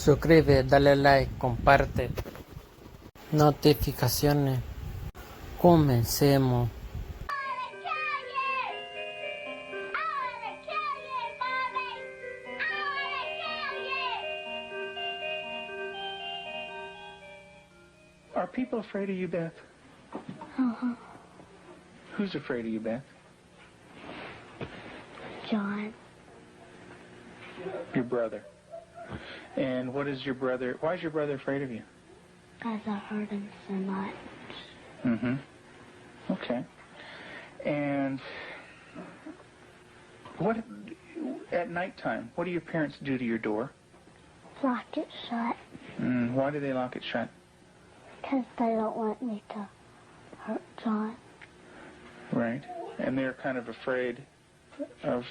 Suscribe, dale like, comparte. Notificaciones. Comencemos. Are people afraid of you, Beth? Uh-huh. Who's afraid of you, Beth? John. Your brother. And what is your brother, why is your brother afraid of you? Because I hurt him so much. Mm-hmm. Okay. And what, at nighttime, what do your parents do to your door? Lock it shut. Why do they lock it shut? Because they don't want me to hurt John. Right. And they're kind of afraid of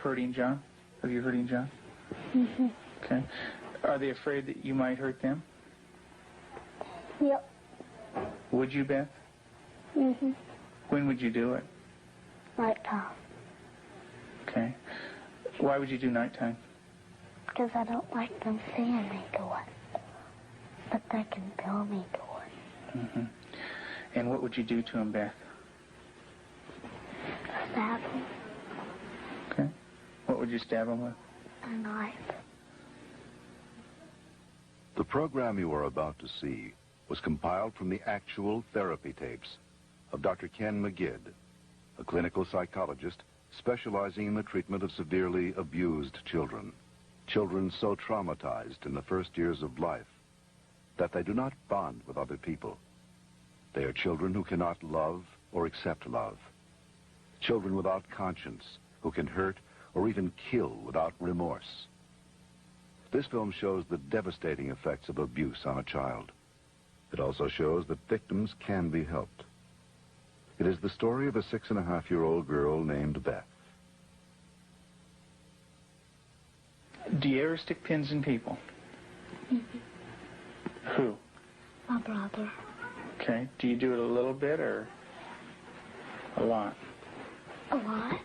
hurting John? Of you hurting John? Mm-hmm. Okay. Are they afraid that you might hurt them? Yep. Would you, Beth? Mm-hmm. When would you do it? Nighttime. Okay. Why would you do nighttime? Because I don't like them seeing me do it. But they can feel me do it. Mm-hmm. And what would you do to him, Beth? Stab him. Okay. What would you stab him with? A knife. The program you are about to see was compiled from the actual therapy tapes of Dr. Ken McGidd, a clinical psychologist specializing in the treatment of severely abused children. Children so traumatized in the first years of life that they do not bond with other people. They are children who cannot love or accept love. Children without conscience who can hurt or even kill without remorse. This film shows the devastating effects of abuse on a child. It also shows that victims can be helped. It is the story of a 6.5-year-old girl named Beth. Do you ever stick pins in people? Mm-hmm. Who? My brother. Okay. Do you do it a little bit or a lot? A lot.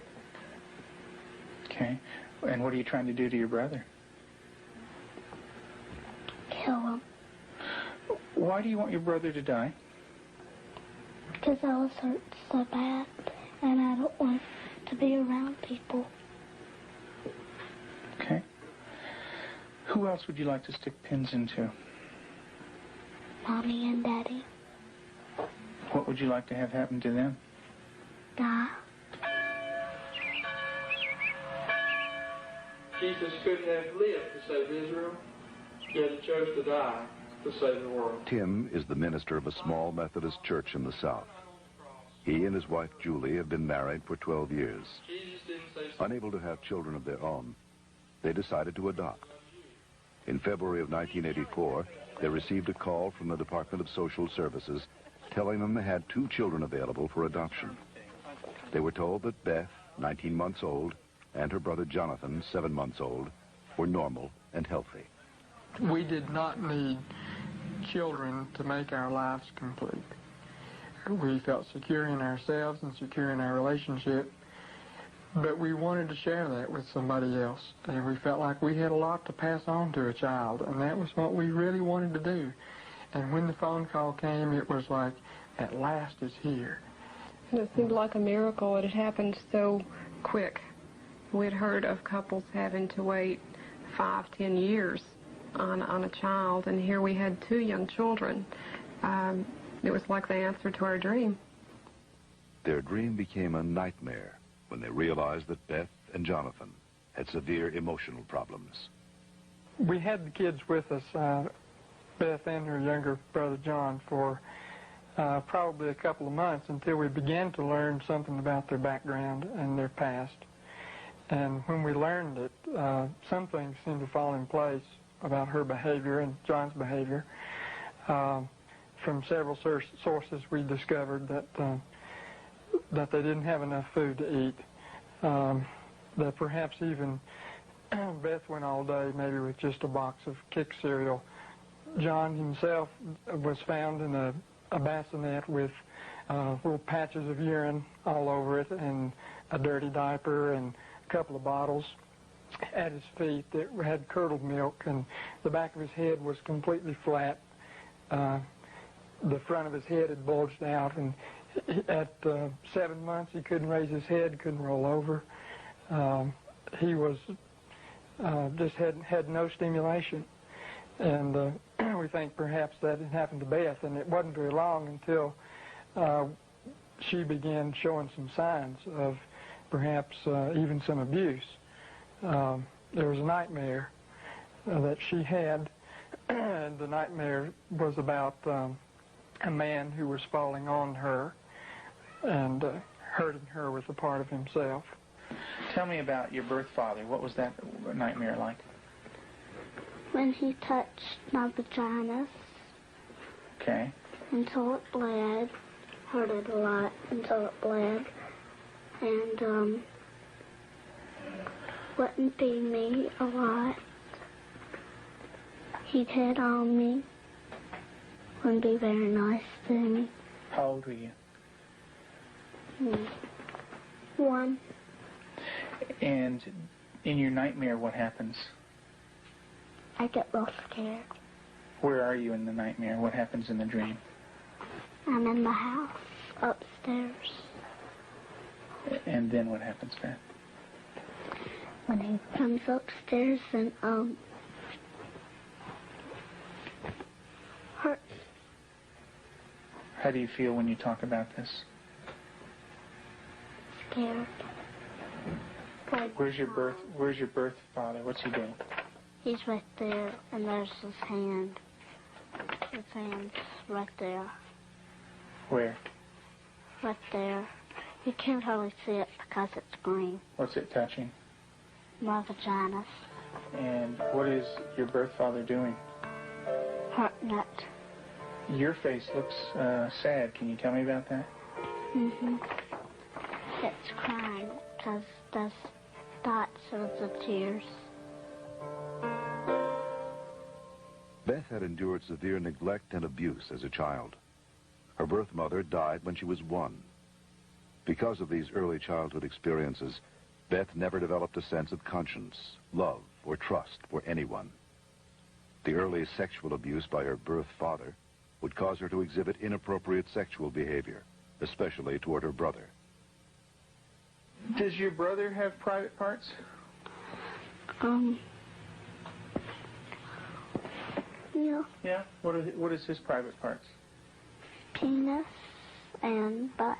Okay. And what are you trying to do to your brother? Kill him. Why do you want your brother to die? Because I was hurt so bad, and I don't want to be around people. Okay. Who else would you like to stick pins into? Mommy and Daddy. What would you like to have happen to them? Die. Jesus couldn't have lived to save Israel, yet he chose to die to save the world. Tim is the minister of a small Methodist church in the South. He and his wife Julie have been married for 12 years. Jesus didn't say Unable to have children of their own, they decided to adopt. In February of 1984, they received a call from the Department of Social Services telling them they had 2 children available for adoption. They were told that Beth, 19 months old, and her brother Jonathan, 7 months old, were normal and healthy. We did not need children to make our lives complete. We felt secure in ourselves and secure in our relationship, but we wanted to share that with somebody else. And we felt like we had a lot to pass on to a child, and that was what we really wanted to do. And when the phone call came, it was like, at last it's here. And it seemed like a miracle. It had happened so quick. We'd heard of couples having to wait 5, 10 years on a child, and here we had 2 young children. It was like the answer to our dream. Their dream became a nightmare when they realized that Beth and Jonathan had severe emotional problems. We had the kids with us, Beth and her younger brother John, for probably a couple of months until we began to learn something about their background and their past. And when we learned it, some things seemed to fall in place about her behavior and John's behavior. From several sources, we discovered that they didn't have enough food to eat. That perhaps even Beth went all day maybe with just a box of Kick cereal. John himself was found in a bassinet with little patches of urine all over it and a dirty diaper and a couple of bottles. at his feet that had curdled milk, and the back of his head was completely flat. The front of his head had bulged out, and at 7 months he couldn't raise his head, couldn't roll over. He was just had no stimulation, and we think perhaps that had happened to Beth, and it wasn't very long until she began showing some signs of perhaps even some abuse. There was a nightmare that she had, and the nightmare was about a man who was falling on her and hurting her with a part of himself. Tell me about your birth father. What was that nightmare like? When he touched my vagina Okay. until it bled, hurt it a lot until it bled, and wouldn't feed me a lot. He'd hit on me, wouldn't be very nice to me. How old were you? 1. And in your nightmare, what happens? I get real scared. Where are you in the nightmare? What happens in the dream? I'm in the house, upstairs. And then what happens, Beth? When he comes upstairs and, hurt. How do you feel when you talk about this? Scared. Where's your birth father? What's he doing? He's right there, and there's his hand. His hand's right there. Where? Right there. You can't hardly see it because it's green. What's it touching? My vagina. And what is your birth father doing? Hurting it. Your face looks sad. Can you tell me about that? It's crying because there's dots of the tears. Beth had endured severe neglect and abuse as a child. Her birth mother died when she was 1. Because of these early childhood experiences, Beth never developed a sense of conscience, love, or trust for anyone. The early sexual abuse by her birth father would cause her to exhibit inappropriate sexual behavior, especially toward her brother. Does your brother have private parts? Yeah. Yeah. What is his private parts? Penis and butt.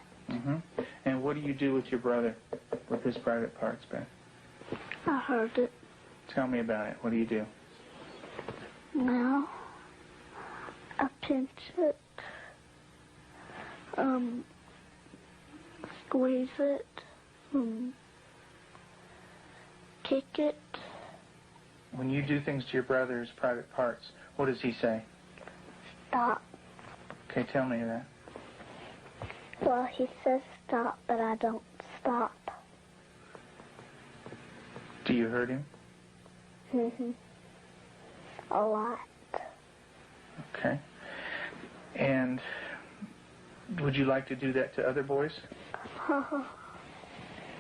And what do you do with your brother with his private parts, Beth? I heard it. Tell me about it. What do you do? Well, I pinch it, squeeze it, kick it. When you do things to your brother's private parts, what does he say? Stop. Okay, tell me that. Well, he says stop, but I don't stop. Do you hurt him? A lot. Okay. And would you like to do that to other boys?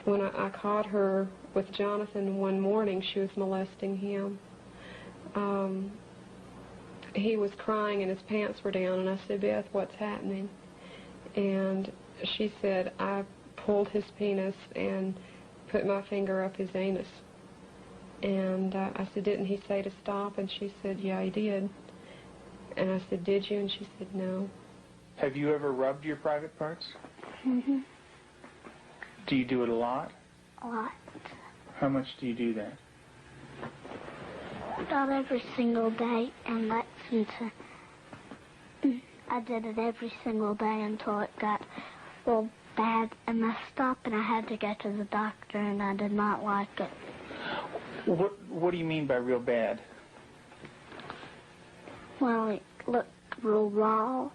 When I caught her with Jonathan one morning, she was molesting him. He was crying and his pants were down, and I said, Beth, what's happening? And she said, I pulled his penis and put my finger up his anus. And I said, didn't he say to stop? And she said, yeah, he did. And I said, did you? And she said, no. Have you ever rubbed your private parts? Do you do it a lot? A lot. How much do you do that? Not every single day, and that's until I did it every single day until it got real bad and messed up, and I had to go to the doctor, and I did not like it. What do you mean by real bad? Well, it looked real raw,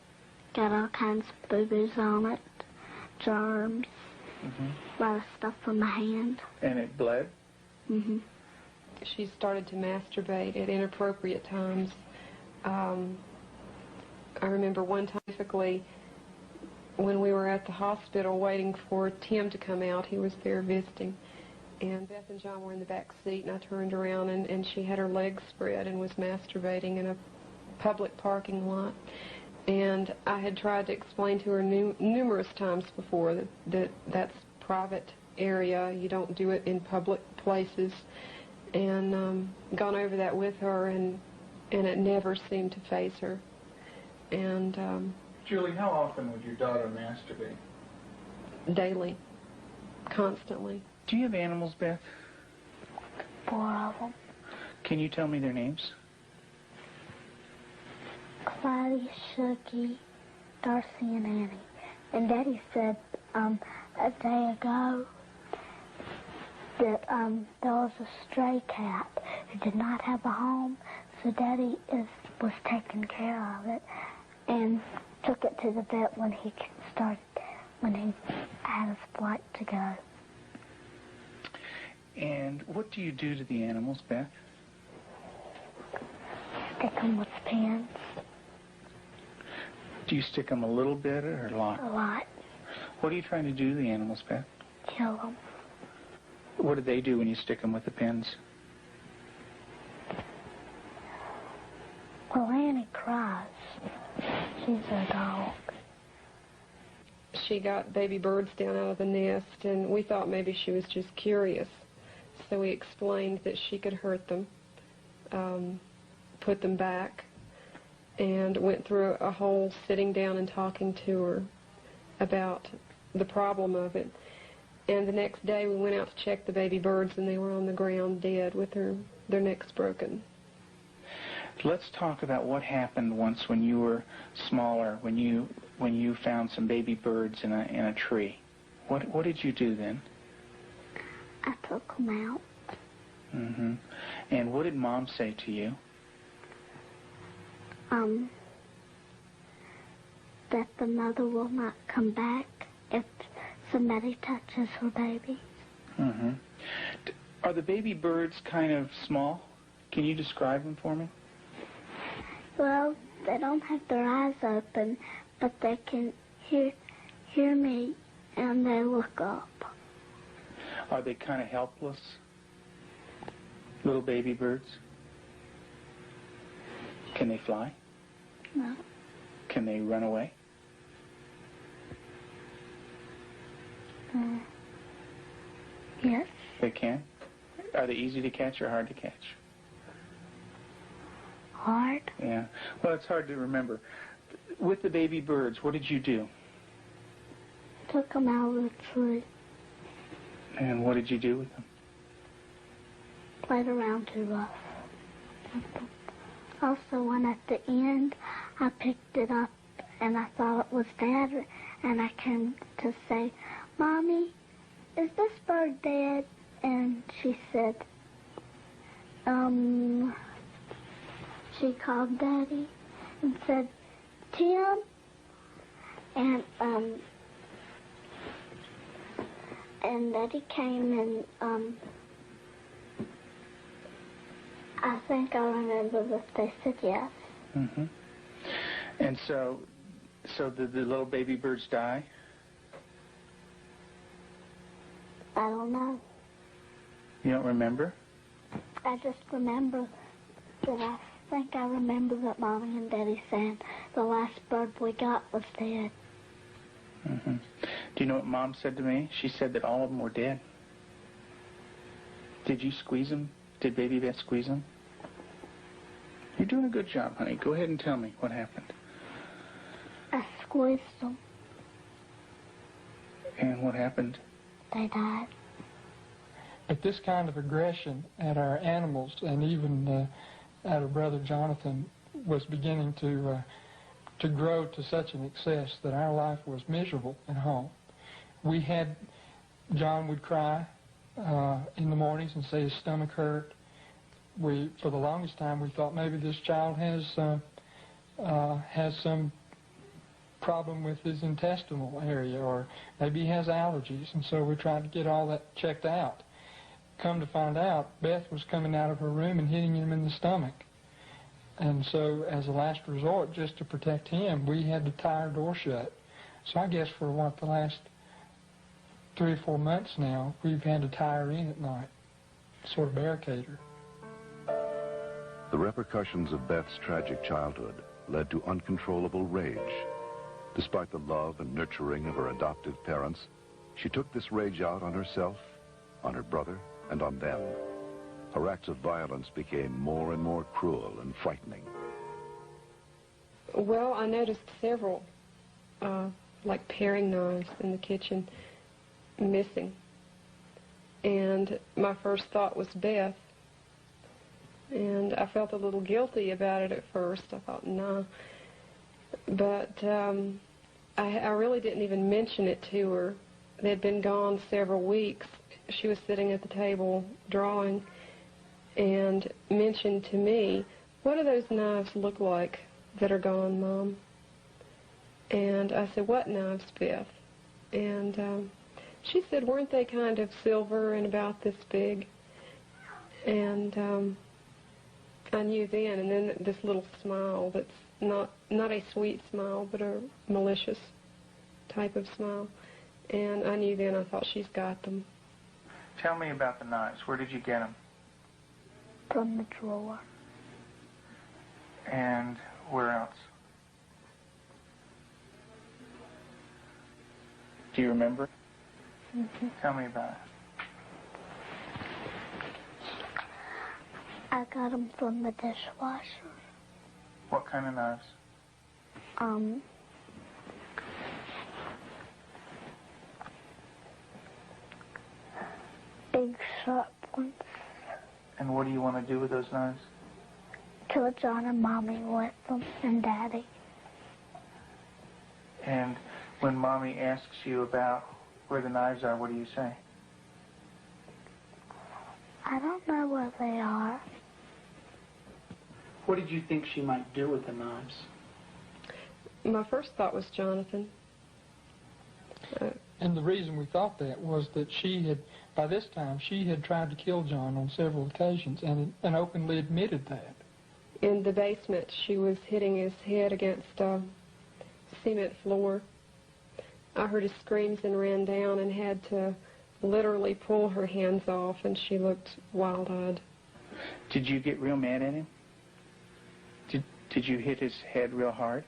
got all kinds of boo-boos on it, germs, a lot of stuff on my hand. And it bled? She started to masturbate at inappropriate times. I remember one time, specifically, when we were at the hospital waiting for Tim to come out. He was there visiting. and Beth and John were in the back seat, and I turned around, and she had her legs spread and was masturbating in a public parking lot. And I had tried to explain to her numerous times before that that's private area. You don't do it in public places. And gone over that with her, and it never seemed to faze her. And Julie, how often would your daughter masturbate? daily, constantly. Do you have animals, Beth? 4 of them. Can you tell me their names? Clyde, Shooky, Darcy, and Annie. And Daddy said a day ago that there was a stray cat who did not have a home, so Daddy was taking care of it and took it to the vet when he had his flight to go. And what do you do to the animals, Beth? Stick them with pins. Do you stick them a little bit or a lot? A lot. What are you trying to do to the animals, Beth? Kill them. What do they do when you stick them with the pins? Well, Annie cries. She's a dog. She got baby birds down out of the nest, and we thought maybe she was just curious. So we explained that she could hurt them, put them back, and went through a whole sitting down and talking to her about the problem of it. And the next day we went out to check the baby birds, and they were on the ground dead with their necks broken. Let's talk about what happened once when you were smaller, when you found some baby birds in a tree. What did you do then? I took them out. Mm-hmm. And what did Mom say to you? That the mother will not come back if somebody touches her baby. Mm-hmm. Are the baby birds kind of small? Can you describe them for me? Well, they don't have their eyes open, but they can hear me, and they look up. Are they kind of helpless? Little baby birds? Can they fly? No. Can they run away? Yes. They can? Are they easy to catch or hard to catch? Hard. Yeah. Well, it's hard to remember. With the baby birds, what did you do? Took them out of the tree. And what did you do with them? Played around too rough. Also, when at the end, I picked it up and I thought it was Dad, and I came to say, Mommy, is this bird dead? And she said, she called Daddy and said, Tim, and Daddy came and, I think I remember that they said yes. Mm-hmm. And so did the little baby birds die? I don't know. You don't remember? I just remember that I remember that Mommy and Daddy saying the last bird we got was dead. Mm-hmm. Do you know what Mom said to me? She said that all of them were dead. Did you squeeze them? Did Baby Beth squeeze them? You're doing a good job, honey. Go ahead and tell me what happened. I squeezed them. And what happened? They died. But this kind of aggression at our animals, and even at our brother Jonathan, was beginning to grow to such an excess that our life was miserable at home. John would cry in the mornings and say his stomach hurt. For the longest time, we thought maybe this child has some problem with his intestinal area, or maybe he has allergies, and so we tried to get all that checked out. Come to find out, Beth was coming out of her room and hitting him in the stomach. And so as a last resort, just to protect him, we had to tie our door shut. So I guess for the last 3 or 4 months now, we've had to tie her in at night, sort of barricade her. The repercussions of Beth's tragic childhood led to uncontrollable rage. Despite the love and nurturing of her adoptive parents, she took this rage out on herself, on her brother, and on them. Her acts of violence became more and more cruel and frightening. Well, I noticed several, like paring knives in the kitchen, missing. And my first thought was Beth. And I felt a little guilty about it at first. I thought, nah. But I really didn't even mention it to her. They had been gone several weeks. She was sitting at the table drawing and mentioned to me, "What do those knives look like that are gone, Mom?" And I said, "What knives, Beth?" And she said, "Weren't they kind of silver and about this big?" And I knew then, and then this little smile that's not a sweet smile, but a malicious type of smile. And I knew then, I thought, she's got them. Tell me about the knives. Where did you get them? From the drawer. And where else? Do you remember? Mm-hmm. Tell me about it. I got them from the dishwasher. What kind of knives? Big sharp ones. And what do you want to do with those knives? Kill John and Mommy with them, and Daddy. And when Mommy asks you about where the knives are, what do you say? I don't know where they are. What did you think she might do with the knives? My first thought was Jonathan. And the reason we thought that was that by this time, she had tried to kill John on several occasions and openly admitted that. In the basement, she was hitting his head against a cement floor. I heard his screams and ran down and had to literally pull her hands off, and she looked wild-eyed. Did you get real mad at him? Did you hit his head real hard?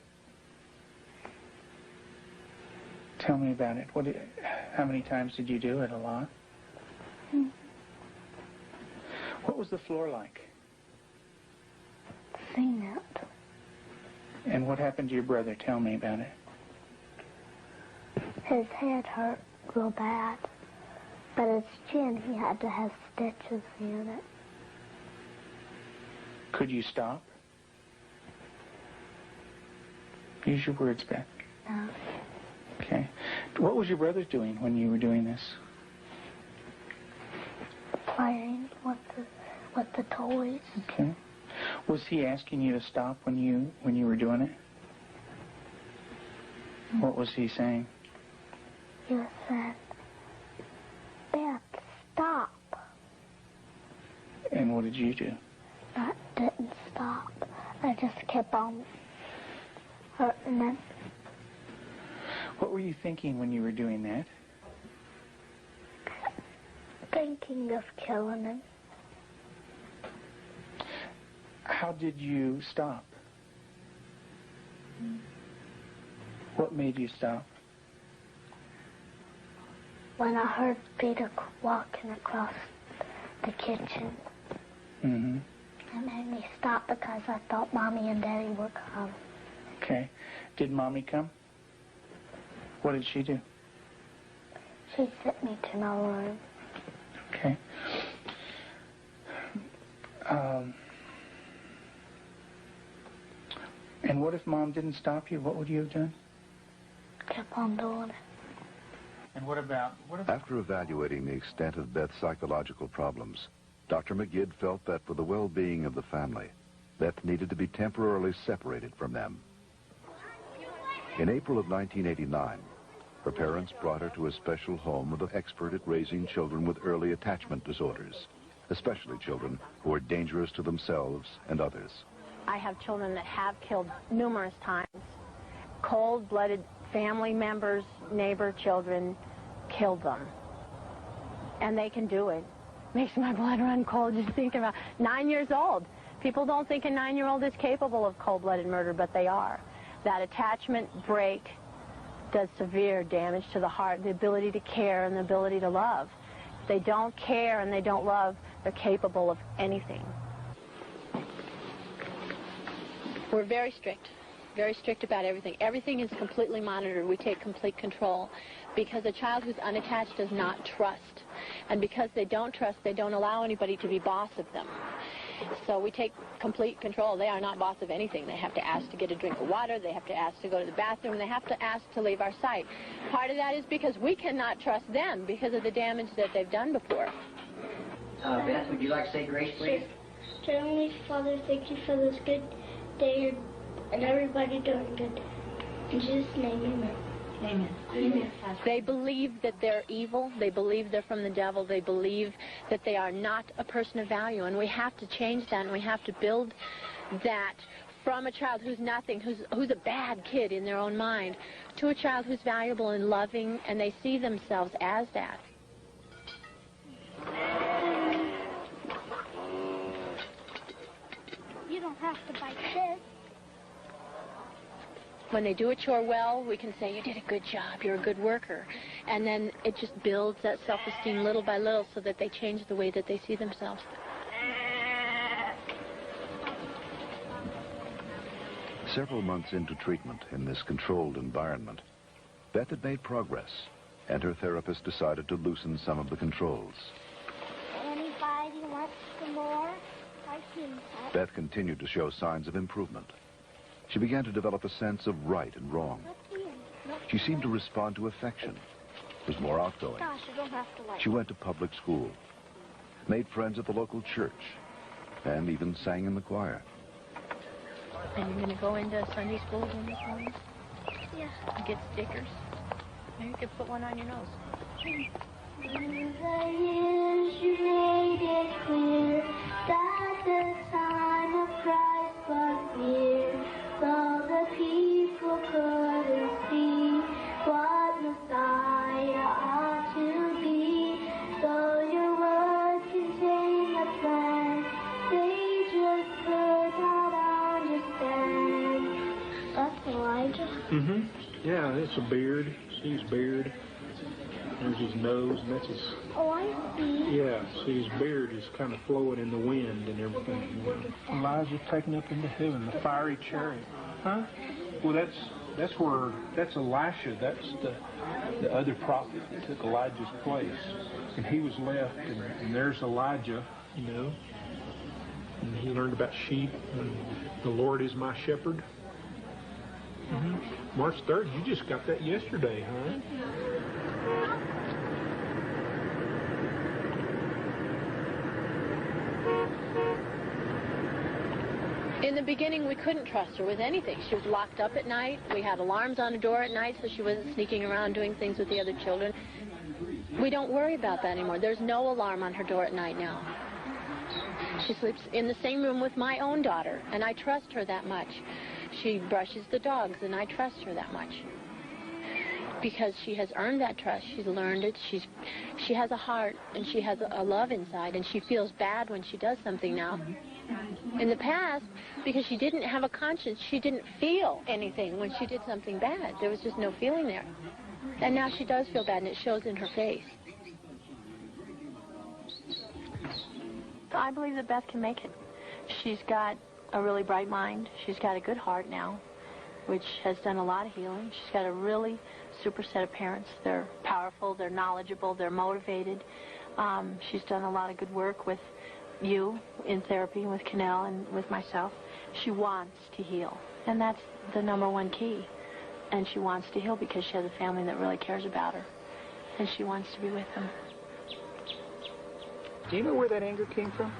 Tell me about it. How many times did you do it? A lot? What was the floor like? Cement. And what happened to your brother? Tell me about it. His head hurt real bad, but his chin, he had to have stitches in it. Could you stop? Use your words, Beth. No. Okay. What was your brother doing when you were doing this? Playing with the toys. Okay. Was he asking you to stop when you were doing it? What was he saying? He said, "Beth, stop." And what did you do? I didn't stop. I just kept on hurting him. What were you thinking when you were doing that? Thinking of killing him. How did you stop? What made you stop? When I heard Peter walking across the kitchen. Mm-hmm. It made me stop because I thought Mommy and Daddy were coming. Okay. Did Mommy come? What did she do? She sent me to my room. Okay. And what if Mom didn't stop you? What would you have done? Kept on doing it. And what about... After evaluating the extent of Beth's psychological problems, Dr. McGid felt that for the well-being of the family, Beth needed to be temporarily separated from them. In April of 1989, her parents brought her to a special home with an expert at raising children with early attachment disorders, especially children who are dangerous to themselves and others. I have children that have killed numerous times. Cold-blooded family members, neighbor children killed them. and they can do it. Makes my blood run cold just thinking about 9 years old. People don't think a 9-year-old is capable of cold-blooded murder, but they are. That attachment break does severe damage to the heart, the ability to care and the ability to love. If they don't care and they don't love, they're capable of anything. We're very strict about everything. Everything is completely monitored. We take complete control because a child who's unattached does not trust. And because they don't trust, they don't allow anybody to be boss of them. So we take complete control. They are not boss of anything. They have to ask to get a drink of water. They have to ask to go to the bathroom. They have to ask to leave our sight. Part of that is because we cannot trust them because of the damage that they've done before. Beth, would you like to say grace, please? Dear Heavenly Father, thank you for this good day and everybody doing good. In Jesus' name, amen. Amen. Amen. They believe that they're evil. They believe they're from the devil. They believe that they are not a person of value. And we have to change that, and we have to build that from a child who's nothing, who's a bad kid in their own mind, to a child who's valuable and loving, and they see themselves as that. You don't have to bite this. When they do a chore well, we can say, you did a good job, you're a good worker. And then it just builds that self-esteem little by little so that they change the way that they see themselves. Several months into treatment in this controlled environment, Beth had made progress, and her therapist decided to loosen some of the controls. Anybody wants some more? I can. Beth continued to show signs of improvement. She began to develop a sense of right and wrong. She seemed to respond to affection, was more outgoing. Gosh, you don't have to like. She went to public school, made friends at the local church, and even sang in the choir. And you're going to go into Sunday school again this morning? Yeah. And get stickers? Maybe you could put one on your nose. Through the years you made it clear that the time of Christ was near. Though the people couldn't see what Messiah ought to be, though your words contain a plan, they just could not understand. That's Elijah. Mm-hmm. Yeah, it's a beard. See his beard. There's his nose, and that's his... Oh, I see. Yeah, see his beard is kind of flowing in the wind and everything. Elijah's taken up into heaven, the fiery chariot. Huh? Well, that's Elisha. That's the other prophet that took Elijah's place. And he was left, and there's Elijah, you know. And he learned about sheep, and the Lord is my shepherd. Mm-hmm. March 3rd, you just got that yesterday, huh? In the beginning, we couldn't trust her with anything. She was locked up at night. We had alarms on the door at night so she wasn't sneaking around doing things with the other children. We don't worry about that anymore. There's no alarm on her door at night now. She sleeps in the same room with my own daughter, and I trust her that much. She brushes the dogs, and I trust her that much. Because she has earned that trust. She's learned it. She has a heart, and she has a love inside, and she feels bad when she does something now. In the past, because she didn't have a conscience, she didn't feel anything when she did something bad. There was just no feeling there. And now she does feel bad, and it shows in her face. I believe that Beth can make it. She's got a really bright mind. She's got a good heart now, which has done a lot of healing. She's got a really super set of parents. They're powerful, they're knowledgeable, they're motivated. She's done a lot of good work with you in therapy, with Cannell and with myself. She wants to heal, and that's the number one key. And she wants to heal because she has a family that really cares about her, and she wants to be with them. Do you know where that anger came from?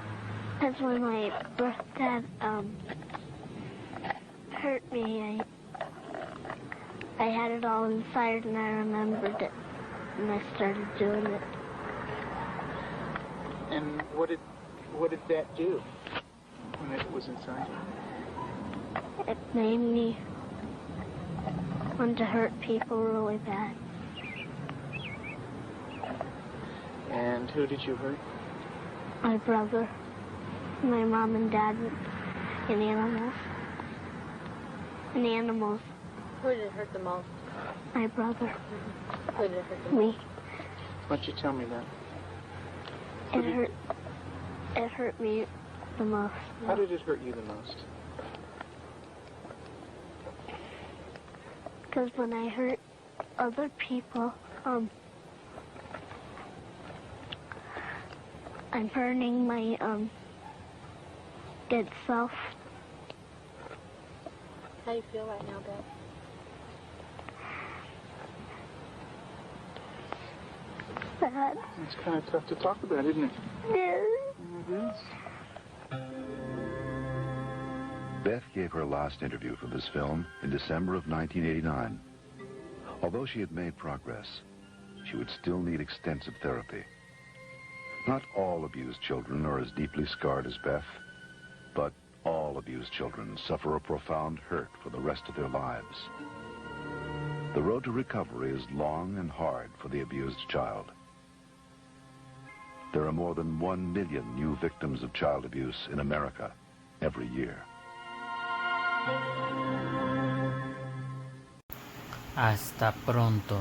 That's when my birth dad hurt me. I had it all inside, and I remembered it, and I started doing it. And what did that do when it was inside you? It made me want to hurt people really bad. And who did you hurt? My brother, my mom and dad, and animals. And animals. Who did it hurt the most? My brother. Who did it hurt the most? Me. Why don't you tell me that? It hurt me the most. How did it hurt you the most? Because when I hurt other people, I'm hurting my good self. How do you feel right now, Beth? Sad. It's kind of tough to talk about, isn't it? Yeah. It is. Beth gave her last interview for this film in December of 1989. Although she had made progress, she would still need extensive therapy. Not all abused children are as deeply scarred as Beth, but all abused children suffer a profound hurt for the rest of their lives. The road to recovery is long and hard for the abused child. There are more than 1 million new victims of child abuse in America every year. Hasta pronto.